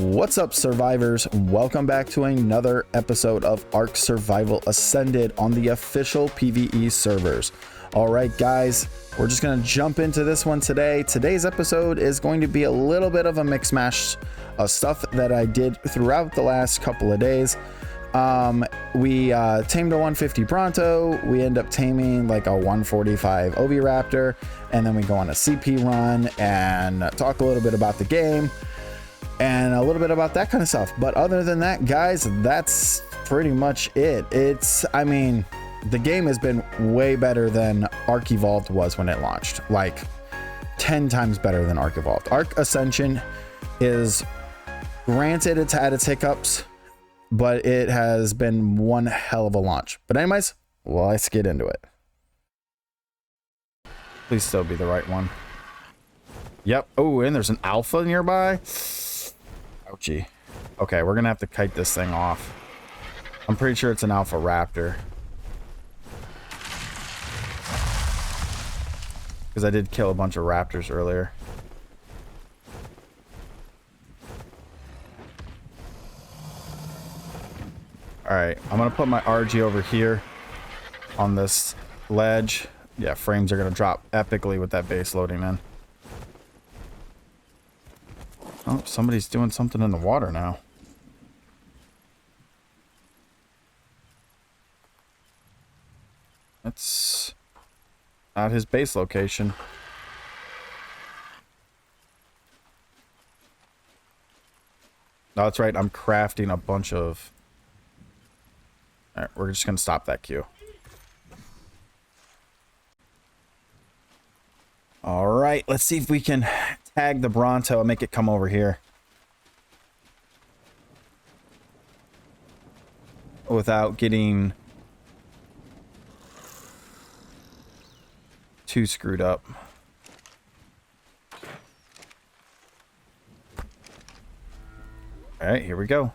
What's up, survivors? Welcome back to another episode of Ark Survival Ascended on the official PvE servers. All right, guys, we're just going to jump into this one today. Today's episode is going to be a little bit of a mix mash of stuff that I did throughout the last couple of days. We tamed a 150 Bronto. We end up taming like a 145 Oviraptor, and then we go on a CP run and talk a little bit about the game and a little bit about that kind of stuff. But other than that, guys, that's pretty much it. I mean, the game has been way better than Ark Evolved was when it launched, like 10 times better than Ark Evolved. Ark Ascension is, granted, it's had its hiccups, but it has been one hell of a launch. But anyways, well, let's get into it. Please still be the right one. Yep. Oh, and there's an alpha nearby. Ouchie. Okay, we're gonna have to kite this thing off. I'm pretty sure it's an alpha raptor, because I did kill a bunch of raptors earlier. Alright, I'm gonna put my RG over here on this ledge. Yeah, frames are gonna drop epically with that base loading in. Oh, somebody's doing something in the water now. That's not his base location. No, that's right. I'm crafting a bunch of... Alright, we're just going to stop that queue. Alright, let's see if we can tag the Bronto and make it come over here without getting too screwed up. Alright, here we go.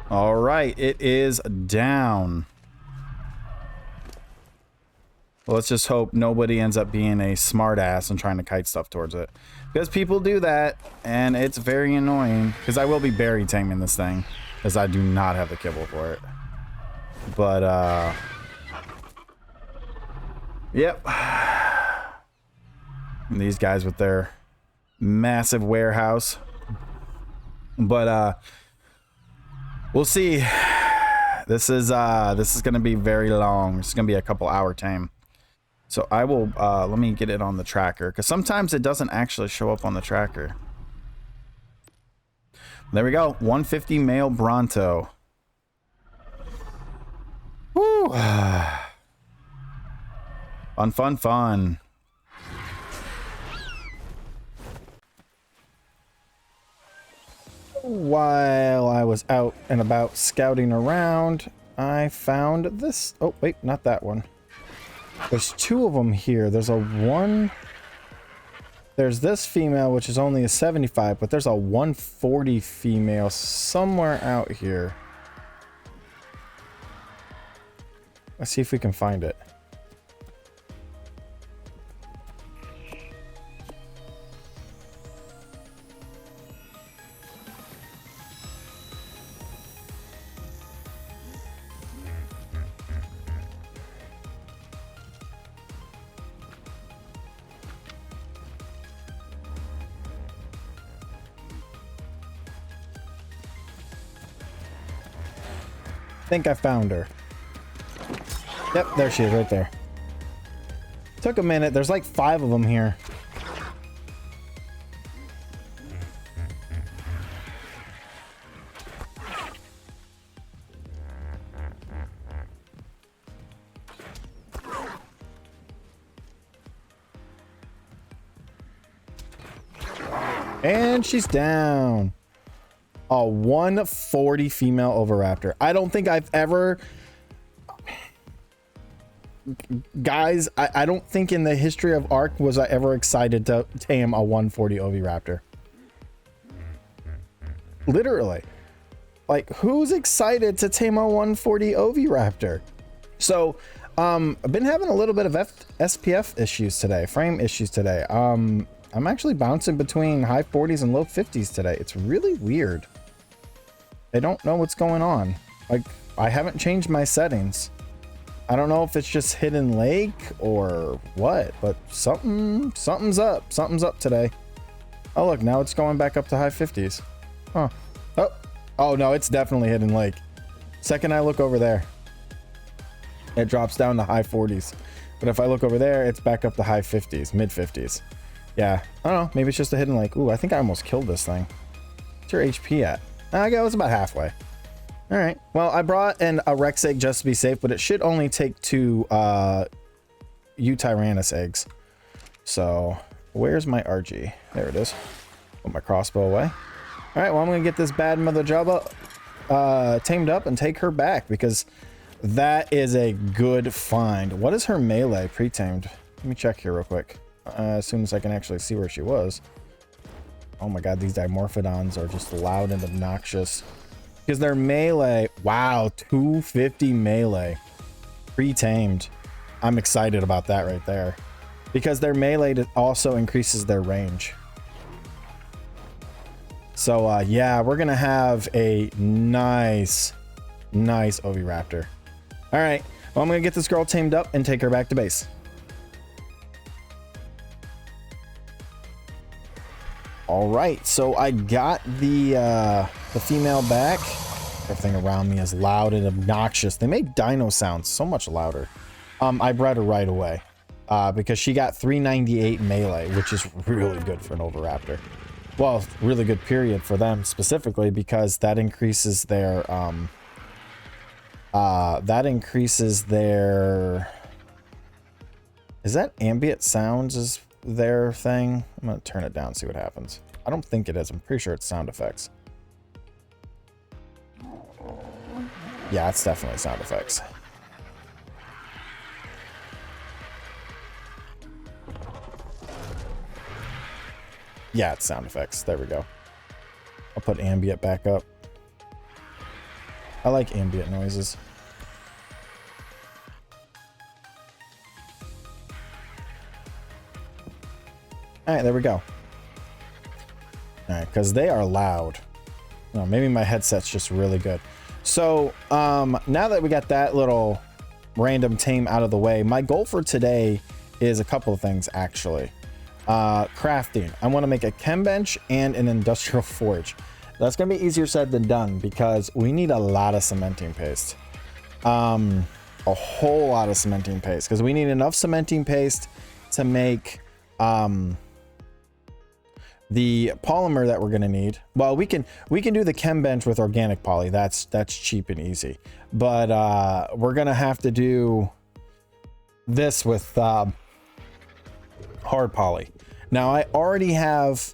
All right, it is down. Well, let's just hope nobody ends up being a smartass and trying to kite stuff towards it. Because people do that, and it's very annoying. Because I will be berry taming this thing, because I do not have the kibble for it. But, yep. And these guys with their massive warehouse. But, we'll see. This is going to be very long. It's going to be a couple-hour tame. So I will, let me get it on the tracker, because sometimes it doesn't actually show up on the tracker. There we go, 150 male Bronto. Woo! Fun, fun, fun. While I was out and about scouting around, I found this. Oh, wait, not that one. There's two of them here. There's this female, which is only a 75, but there's a 140 female somewhere out here. Let's see if we can find it. I think I found her. Yep, there she is right there. Took a minute. There's like 5 of them here. And she's down. A 140 female oviraptor. I don't think I've ever... Guys, I don't think in the history of Ark was I ever excited to tame a 140 oviraptor. Literally. Like, who's excited to tame a 140 oviraptor? So, I've been having a little bit of SPF issues today, frame issues today. I'm actually bouncing between high 40s and low 50s today. It's really weird. I don't know what's going on. Like, I haven't changed my settings. I don't know if it's just hidden lake or what, but something's up. Something's up today. Oh, look, now it's going back up to high 50s. Huh. Oh, no, it's definitely hidden lake. Second I look over there, it drops down to high 40s. But if I look over there, it's back up to high 50s, mid 50s. Yeah, I don't know. Maybe it's just a hidden lake. Ooh, I think I almost killed this thing. What's your HP at? I guess it's about halfway. All right. Well, I brought a Rex egg just to be safe, but it should only take 2 Tyrannus eggs. So where's my RG? There it is. Put my crossbow away. All right. Well, I'm going to get this bad mother Jabba tamed up and take her back, because that is a good find. What is her melee pre-tamed? Let me check here real quick. As soon as I can actually see where she was. Oh my god, these Dimorphodons are just loud and obnoxious. Because their melee, wow, 250 melee. Pre-tamed. I'm excited about that right there. Because their melee also increases their range. So, yeah, we're going to have a nice oviraptor. Alright, well, I'm going to get this girl tamed up and take her back to base. All right, so I got the female back. Everything around me is loud and obnoxious. They make dino sounds so much louder. I bred her right away because she got 398 melee, which is really good for an oviraptor. Well, really good period for them specifically, because that increases their is that ambient sounds is their thing? I'm gonna turn it down and see what happens. I don't think it is. I'm pretty sure it's sound effects. Yeah, it's definitely sound effects. Yeah, it's sound effects. There we go. I'll put ambient back up. I like ambient noises. All right, there we go. All right, because they are loud. Oh, maybe my headset's just really good. So now that we got that little random tame out of the way, my goal for today is a couple of things, actually. Crafting. I want to make a chem bench and an industrial forge. That's going to be easier said than done because we need a lot of cementing paste. A whole lot of cementing paste because we need enough cementing paste to make the polymer that we're going to need. Well, we can do the chem bench with organic poly. That's cheap and easy. But we're going to have to do this with hard poly. Now I already have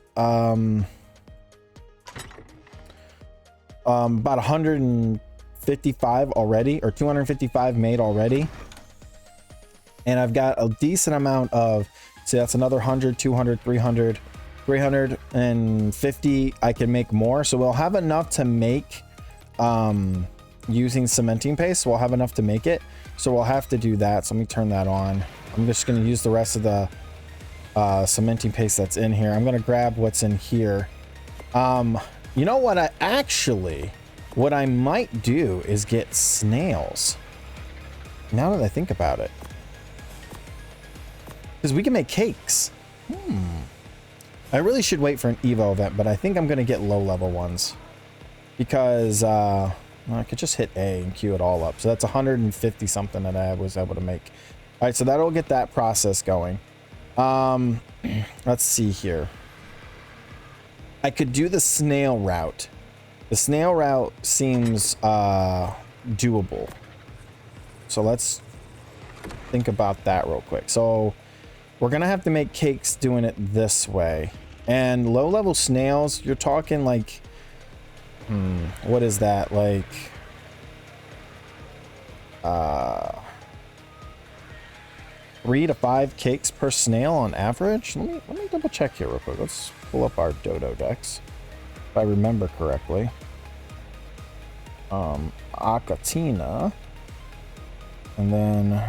about 155 already, or 255 made already. And I've got a decent amount of, see, that's another 100, 200, 300, 350. I can make more. So we'll have enough to make, using cementing paste. We'll have enough to make it. So we'll have to do that. So let me turn that on. I'm just going to use the rest of the cementing paste that's in here. I'm going to grab what's in here. You know what? What I might do is get snails. Now that I think about it. Because we can make cakes. I really should wait for an Evo event, but I think I'm going to get low level ones. Because well, I could just hit A and queue it all up. So that's 150 something that I was able to make. All right, so that'll get that process going. Let's see here. I could do the snail route. The snail route seems doable. So let's think about that real quick. So we're gonna have to make cakes doing it this way. And low level snails, you're talking like, what is that? Like, 3 to 5 cakes per snail on average. Let me double check here real quick. Let's pull up our dodo decks if I remember correctly. Akatina, and then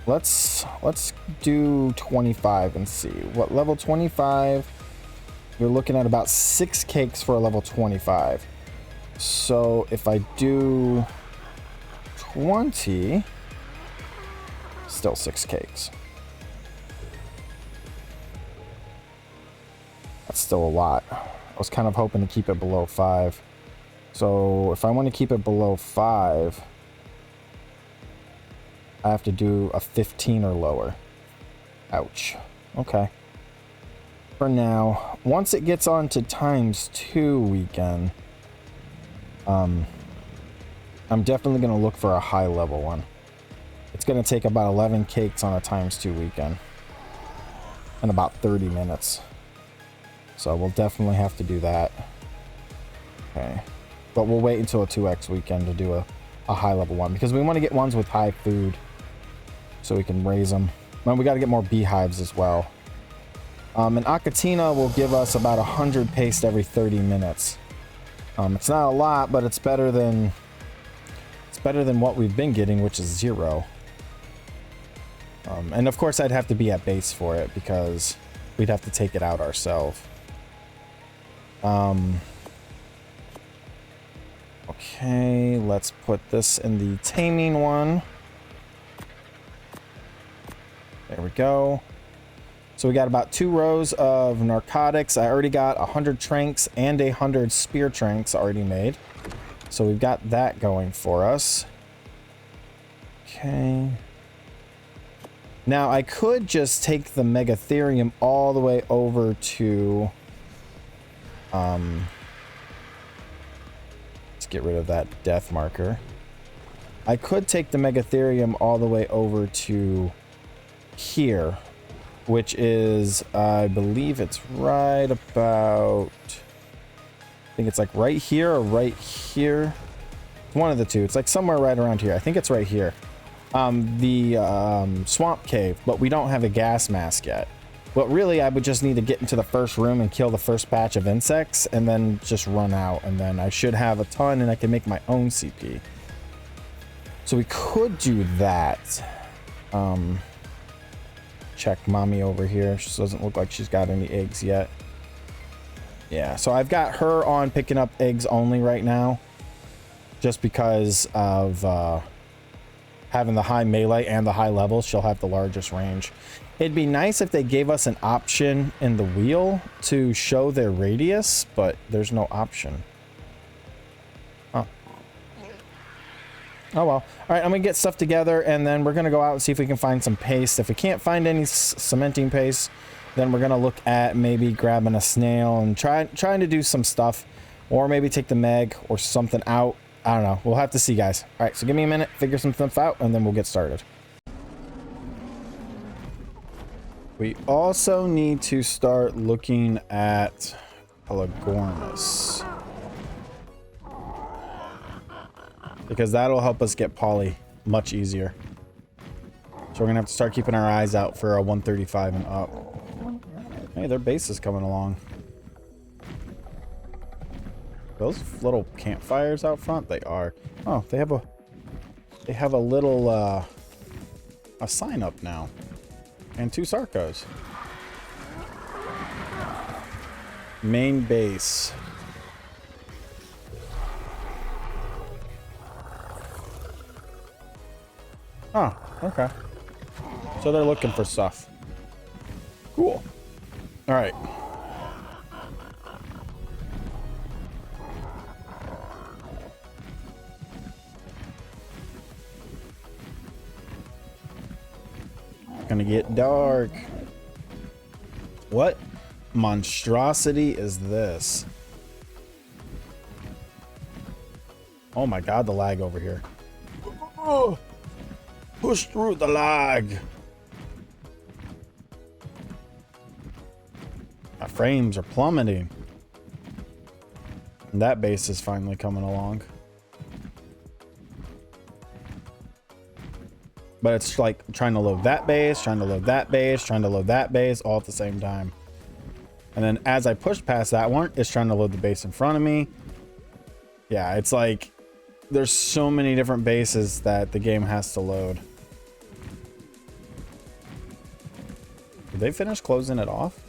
let's do 25 and see what level 25. You're looking at about 6 cakes for a level 25. So if I do 20, still 6 cakes. That's still a lot. I was kind of hoping to keep it below 5. So if I want to keep it below 5, I have to do a 15 or lower. Ouch. Okay. For now, once it gets on to ×2 weekend, I'm definitely going to look for a high level one. It's going to take about 11 cakes on a ×2 weekend and about 30 minutes. So we'll definitely have to do that. Okay. But we'll wait until a 2x weekend to do a high level one because we want to get ones with high food so we can raise them. And we got to get more beehives as well. And Akatina will give us about 100 paste every 30 minutes. It's not a lot, but it's better than what we've been getting, which is 0. And of course I'd have to be at base for it because we'd have to take it out ourselves. Okay, let's put this in the taming one. There we go. So we got about 2 rows of narcotics. I already got 100 tranks and 100 spear tranks already made. So we've got that going for us. Okay. Now I could just take the megatherium all the way over to let's get rid of that death marker. I could take the megatherium all the way over to here, which is, I believe it's right about, I think it's like right here or right here. One of the two. It's like somewhere right around here. I think it's right here. The swamp cave, but we don't have a gas mask yet. But really, I would just need to get into the first room and kill the first batch of insects and then just run out. And then I should have a ton and I can make my own CP. So we could do that. Check mommy over here. She doesn't look like she's got any eggs yet. Yeah, so I've got her on picking up eggs only right now. Just because of having the high melee and the high level, she'll have the largest range. It'd be nice if they gave us an option in the wheel to show their radius, but there's no option. Oh. Oh well. All right, I'm gonna get stuff together and then we're gonna go out and see if we can find some paste. If we can't find any cementing paste, then we're gonna look at maybe grabbing a snail and trying to do some stuff, or maybe take the meg or something out. I don't know. We'll have to see, guys. All right, so give me a minute, figure some stuff out, and then we'll get started. We also need to start looking at Pelagornis, because that'll help us get poly much easier. So we're gonna have to start keeping our eyes out for a 135 and up. Hey, their base is coming along. Those little campfires out front, they are. Oh, they have a little a sign up now. And 2 Sarcos. Main base. Oh, okay. So they're looking for stuff. Cool. All right. Gonna get dark. What monstrosity is this? Oh my god, the lag over here. Oh, push through the lag. My frames are plummeting. And that base is finally coming along. But it's like trying to load that base, trying to load that base, trying to load that base all at the same time. And then as I push past that one, it's trying to load the base in front of me. Yeah, it's like there's so many different bases that the game has to load. Did they finish closing it off?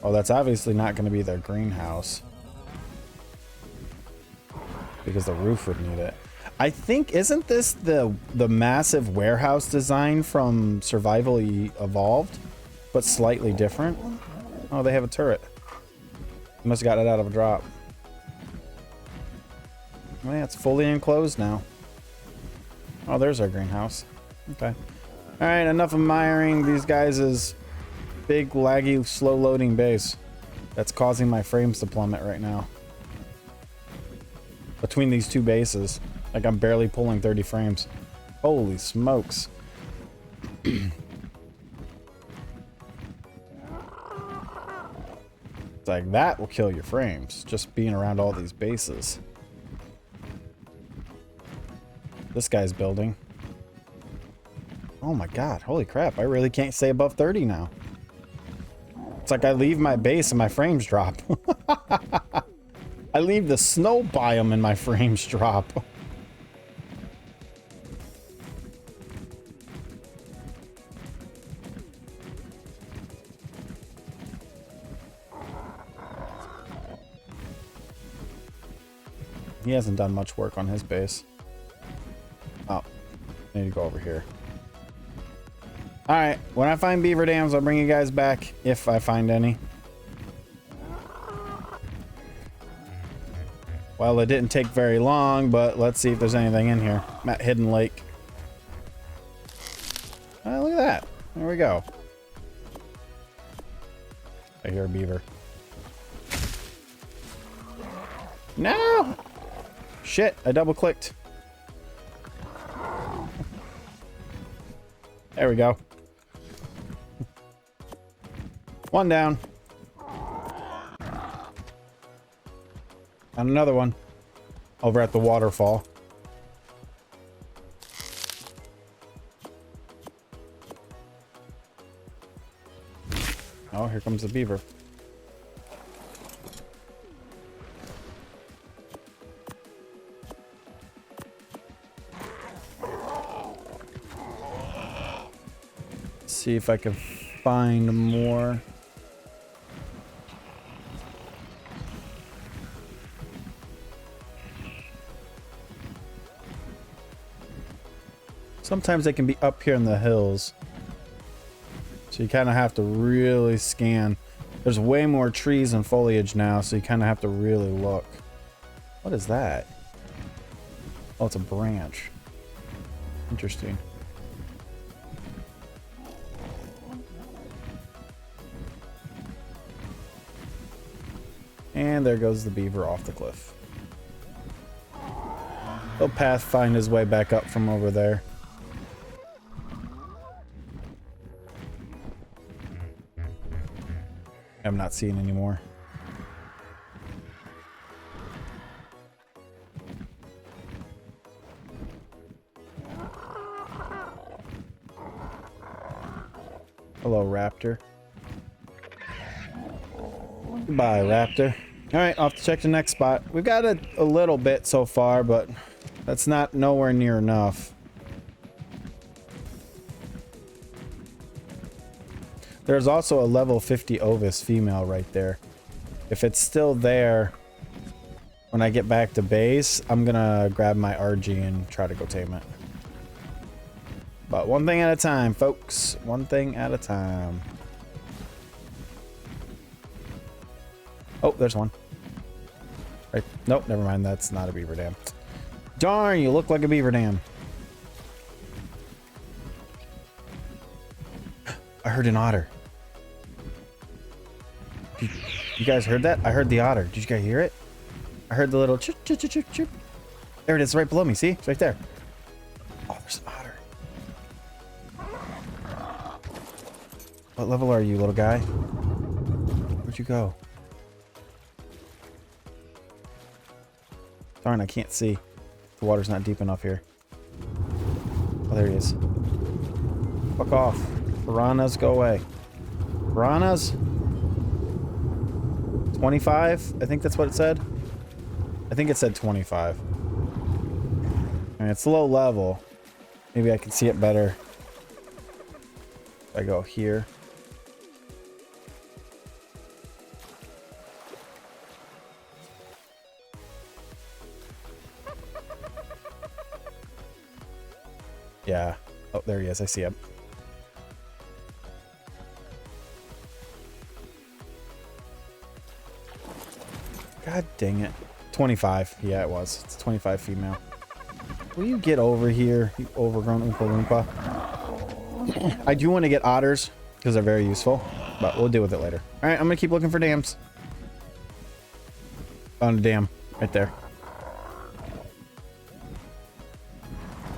Oh, that's obviously not going to be their greenhouse, because the roof would need it. I think, isn't this the massive warehouse design from Survival Evolved, but slightly different? Oh, they have a turret. Must have got it out of a drop. Oh yeah, it's fully enclosed now. Oh, there's our greenhouse. Okay. All right, enough admiring these guys' big, laggy, slow-loading base. That's causing my frames to plummet right now. Between these 2 bases. Like I'm barely pulling 30 frames. Holy smokes. It's like that will kill your frames, just being around all these bases. This guy's building. Oh my god, holy crap, I really can't stay above 30 now. It's like I leave my base and my frames drop. I leave the snow biome and my frames drop. He hasn't done much work on his base. Oh, I need to go over here. Alright, when I find beaver dams, I'll bring you guys back, if I find any. Well, it didn't take very long, but let's see if there's anything in here. I'm at Hidden Lake. Oh, look at that. There we go. I hear a beaver. No! Shit, I double clicked. There we go. One down. And another one over at the waterfall. Oh, here comes the beaver. See if I can find more. Sometimes they can be up here in the hills. So you kind of have to really scan. There's way more trees and foliage now, so you kind of have to really look. What is that? Oh, it's a branch. Interesting. And there goes the beaver off the cliff. He'll path find his way back up from over there. I'm not seeing anymore. Hello, raptor. Goodbye, raptor. Alright, off to check the next spot. We've got a little bit so far, but that's not nowhere near enough. There's also a level 50 Ovis female right there. If it's still there, when I get back to base, I'm gonna grab my RG and try to go tame it. But one thing at a time, folks. One thing at a time. Oh, there's one. Right. Nope, never mind. That's not a beaver dam. Darn, you look like a beaver dam. I heard an otter. You guys heard that? I heard the otter. Did you guys hear it? I heard the little chip, chip, chip, chip, chip. There it is, right below me. See? It's right there. Oh, there's an otter. What level are you, little guy? Where'd you go? Darn, I can't see. The water's not deep enough here. Oh, there he is. Fuck off. Piranhas, go away. Piranhas? 25? I think that's what it said. I think it said 25. And it's low level. Maybe I can see it better. If I go here. Yeah. Oh, there he is. I see him. God dang it. 25. Yeah, it was. It's 25 female. Will you get over here, you overgrown Oompa Loompa? I do want to get otters because they're very useful, but we'll deal with it later. All right, I'm going to keep looking for dams. Found a dam right there.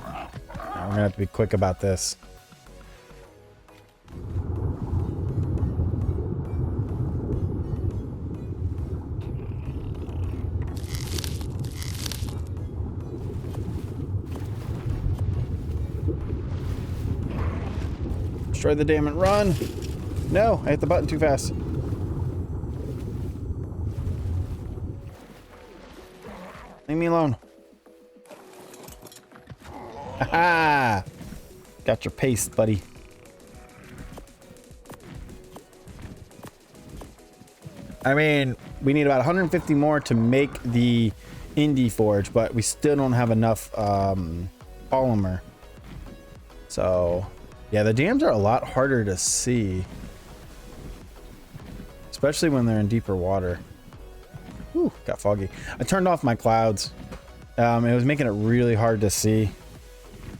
Now, we're going to have to be quick about this. Destroy the dam and run. No, I hit the button too fast. Leave me alone. Haha! Got your paste, buddy. I mean, we need about 150 more to make the Indie Forge, but we still don't have enough polymer. So, yeah, the dams are a lot harder to see. Especially when they're in deeper water. Ooh, got foggy. I turned off my clouds. It was making it really hard to see.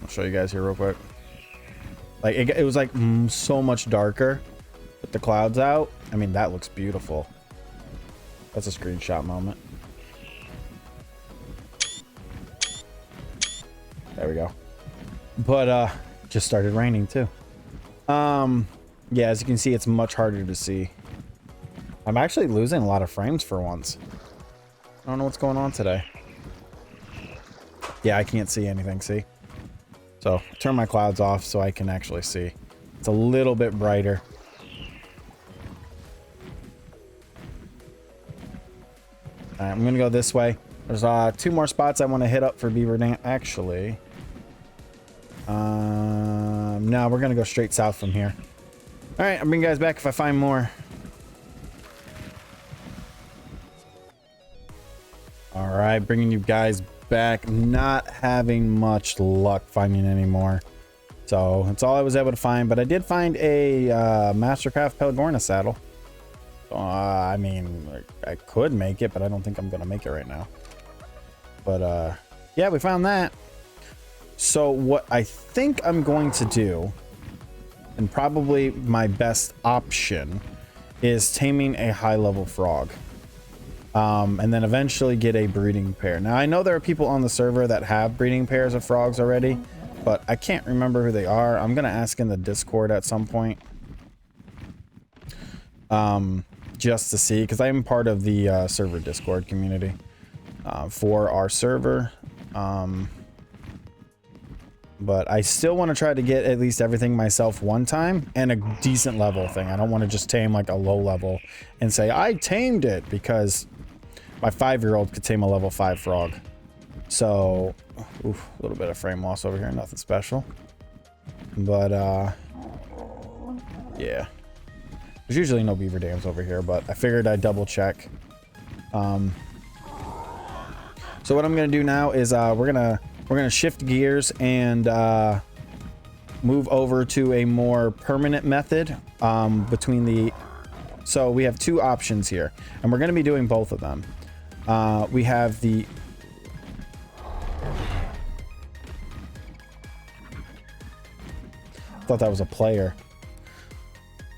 I'll show you guys here real quick. Like, it was like so much darker with the clouds out. I mean, that looks beautiful. That's a screenshot moment. There we go. But, just started raining too. Yeah, as you can see, it's much harder to see. I'm actually losing a lot of frames for once. I don't know what's going on today. Yeah, I can't see anything, see? So, turn my clouds off so I can actually see. It's a little bit brighter. right, I'm gonna go this way. There's 2 more spots I want to hit up for beaver dam. Actually, no, we're gonna go straight south from here. All right, I'll bring you guys back if I find more. All right, bringing you guys back. Not having much luck finding any more. So that's all I was able to find, but I did find a Mastercraft Pelagorna saddle. I mean, I could make it, but I don't think I'm gonna make it right now. But yeah, we found that. So what I think I'm going to do, and probably my best option, is taming a high-level frog. And then eventually get a breeding pair. Now, I know there are people on the server that have breeding pairs of frogs already, but I can't remember who they are. I'm going to ask in the Discord at some point. Just to see, because I am part of the server Discord community for our server. But I still want to try to get at least everything myself one time, and a decent level thing. I don't want to just tame like a low level and say, I tamed it, because my 5-year-old could tame a level 5 frog. So, oof, a little bit of frame loss over here, nothing special. But, yeah. There's usually no beaver dams over here, but I figured I'd double check. So what I'm gonna do now is we're gonna shift gears and move over to a more permanent method between the. So we have 2 options here, and we're gonna be doing both of them. We have the. Thought that was a player.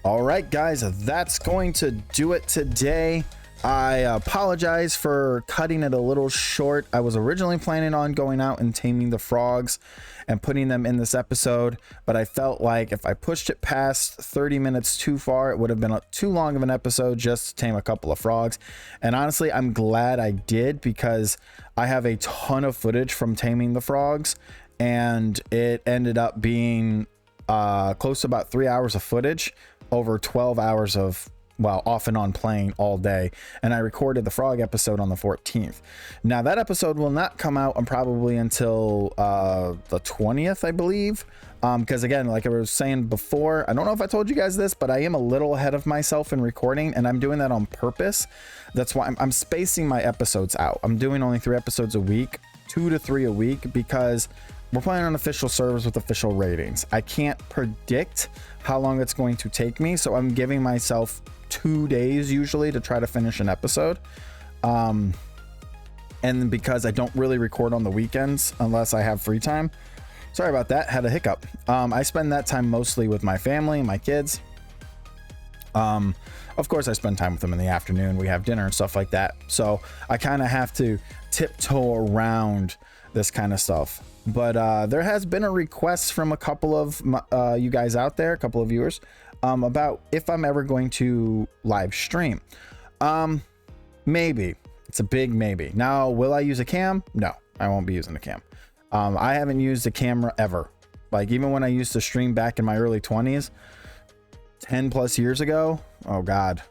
All right, guys, that's going to do it today. I apologize for cutting it a little short. I was originally planning on going out and taming the frogs and putting them in this episode, but I felt like if I pushed it past 30 minutes too far, it would have been too long of an episode just to tame a couple of frogs. And honestly, I'm glad I did, because I have a ton of footage from taming the frogs, and it ended up being close to about 3 hours of footage over 12 hours of, well, off and on playing all day. And I recorded the frog episode on the 14th. Now that episode will not come out probably until the 20th, I believe. Because again, like I was saying before, I don't know if I told you guys this, but I am a little ahead of myself in recording, and I'm doing that on purpose. That's why I'm spacing my episodes out. I'm doing only 3 episodes a week, 2 to 3 a week, because we're playing on official servers with official ratings. I can't predict how long it's going to take me, so I'm giving myself 2 days usually to try to finish an episode. And because I don't really record on the weekends unless I have free time. Sorry about that, had a hiccup. I spend that time mostly with my family, my kids. Of course I spend time with them in the afternoon. We have dinner and stuff like that. So I kind of have to tiptoe around this kind of stuff. But there has been a request from a couple of you guys out there, a couple of viewers, about if I'm ever going to live stream. Maybe. It's a big maybe. Now, will I use a cam? No, I won't be using a cam. I haven't used a camera ever. Like, even when I used to stream back in my early 20s, 10 plus years ago. Oh God.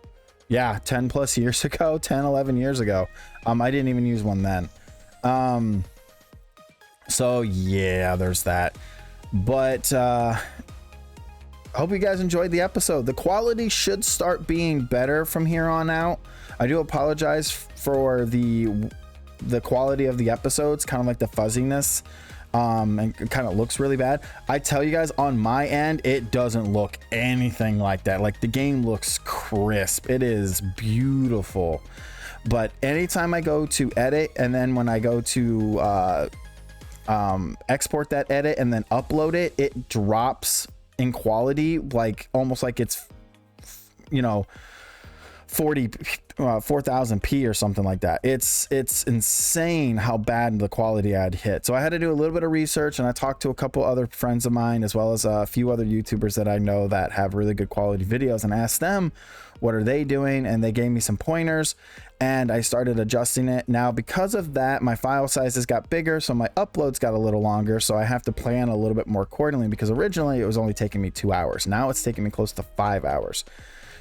Yeah, 10 plus years ago, 10, 11 years ago. I didn't even use one then. So yeah, there's that. But I hope you guys enjoyed the episode. The quality should start being better from here on out. I do apologize for the quality of the episodes, kind of like the fuzziness, and it kind of looks really bad. I tell you guys, on my end, it doesn't look anything like that. Like, the game looks crisp. It is beautiful. But anytime I go to edit, and then when I go to export that edit and then upload it, it drops in quality, like almost like it's, you know, 4000p or something like that. It's insane how bad the quality I'd hit. So I had to do a little bit of research, and I talked to a couple other friends of mine, as well as a few other YouTubers that I know that have really good quality videos, and asked them what are they doing, and they gave me some pointers, and I started adjusting it. Now, because of that, my file sizes got bigger, so my uploads got a little longer, so I have to plan a little bit more accordingly, because originally it was only taking me 2 hours. Now it's taking me close to 5 hours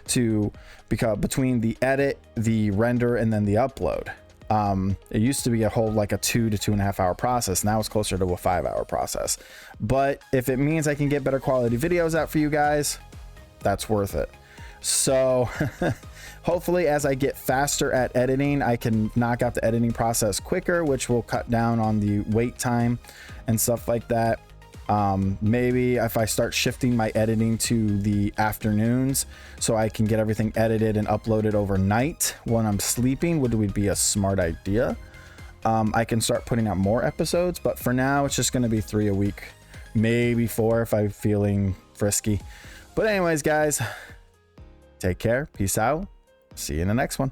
to, because between the edit, the render, and then the upload. It used to be a whole like a 2 to 2.5 hour process. Now it's closer to a 5-hour process. But if it means I can get better quality videos out for you guys, that's worth it. So hopefully as I get faster at editing, I can knock out the editing process quicker, which will cut down on the wait time and stuff like that. Maybe if I start shifting my editing to the afternoons so I can get everything edited and uploaded overnight when I'm sleeping, would be a smart idea. I can start putting out more episodes, but for now it's just going to be 3 a week, maybe 4 if I'm feeling frisky. But anyways, guys, take care. Peace out. See you in the next one.